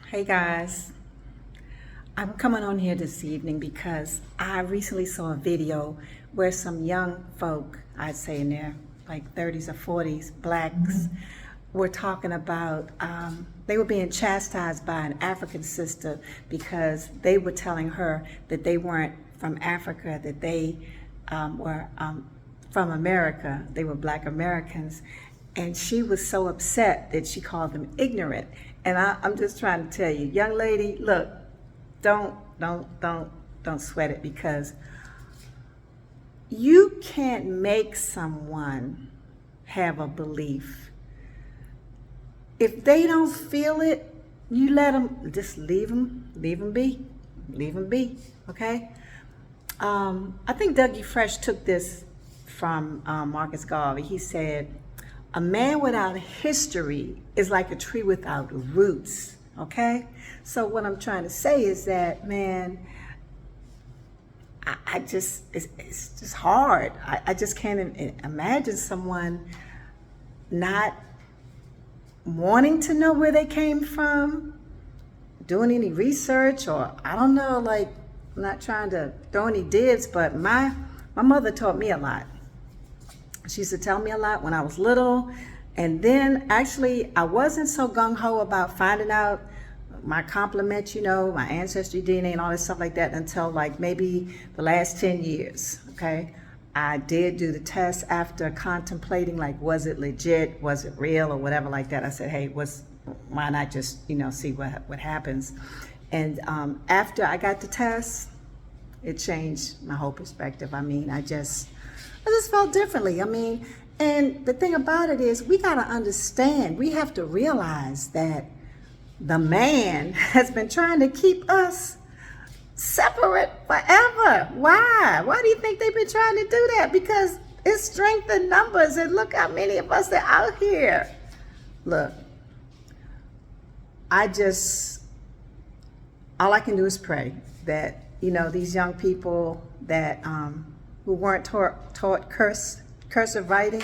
Hey guys, I'm coming on here this evening because I recently saw a video where some young folk, I'd say in their like 30s or 40s, blacks, were talking about, they were being chastised by an African sister because they were telling her that they weren't from Africa, that they were from America, they were black Americans. And she was so upset that she called them ignorant. And I'm just trying to tell you, young lady, look, don't sweat it, because you can't make someone have a belief. If they don't feel it, you let them, just leave them be, okay? I think Dougie Fresh took this from Marcus Garvey. He said, a man without history is like a tree without roots, okay? So what I'm trying to say is that, man, I just, it's just hard. I just can't imagine someone not wanting to know where they came from, doing any research, or I don't know, like, I'm not trying to throw any dibs, but my mother taught me a lot. She used to tell me a lot when I was little. And then actually I wasn't so gung-ho about finding out my complement, you know, my ancestry DNA and all this stuff like that until like maybe the last 10 years, okay? I did do the test after contemplating, like, was it legit? Was it real or whatever like that? I said, hey, why not just, you know, see what happens? And after I got the test, it changed my whole perspective. I mean, I just felt differently. I mean, and the thing about it is, we got to understand, we have to realize that the man has been trying to keep us separate forever. Why? Why do you think they've been trying to do that? Because it's strength in numbers, and look how many of us are out here. Look, all I can do is pray that, you know, these young people that who weren't taught cursive writing,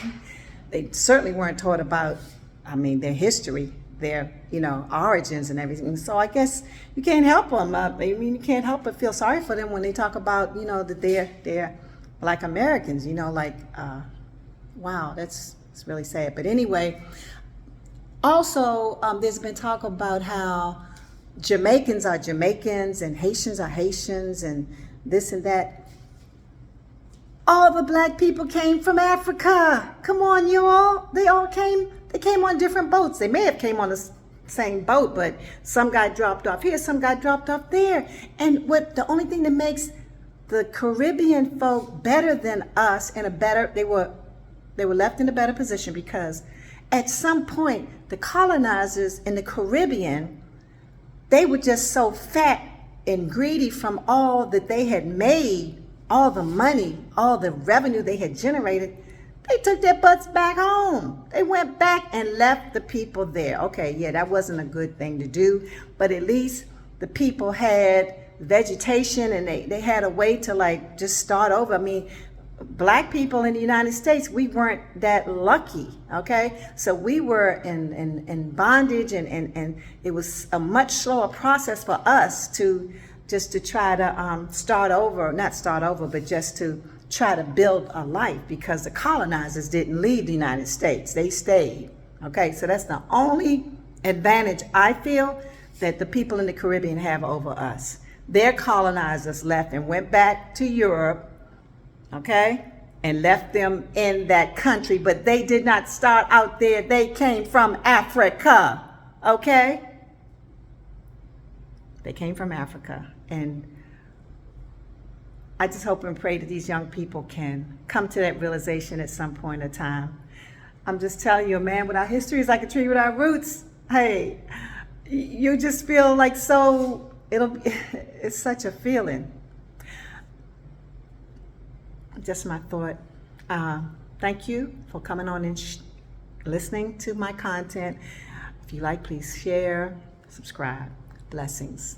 they certainly weren't taught about, I mean, their history, their, you know, origins and everything. So I guess you can't help them. I mean, you can't help but feel sorry for them when they talk about, you know, that they're like Americans, you know, like, wow, it's really sad. But anyway, also there's been talk about how Jamaicans are Jamaicans and Haitians are Haitians and this and that. All the black people came from Africa. Come on, you all. They came on different boats. They may have came on the same boat, but some got dropped off here, some got dropped off there. And the only thing that makes the Caribbean folk better than us, and they were left in a better position because at some point the colonizers in the Caribbean, they were just so fat and greedy from all that they had made, all the money, all the revenue they had generated. They took their butts back home. They went back and left the people there. Okay, yeah, that wasn't a good thing to do, but at least the people had vegetation and they had a way to like just start over. I mean, black people in the United States, we weren't that lucky, okay? So we were in bondage, and it was a much slower process for us to try to start over, not start over, but just to try to build a life, because the colonizers didn't leave the United States, they stayed, okay? So that's the only advantage I feel that the people in the Caribbean have over us. Their colonizers left and went back to Europe, okay, and left them in that country, but they did not start out there. They came from Africa, okay? They came from Africa, and I just hope and pray that these young people can come to that realization at some point in time. I'm just telling you, a man without history is like a tree without roots. Hey, you just feel like it's such a feeling. Just my thought. Thank you for coming on and listening to my content. If you like, please share, subscribe. Blessings.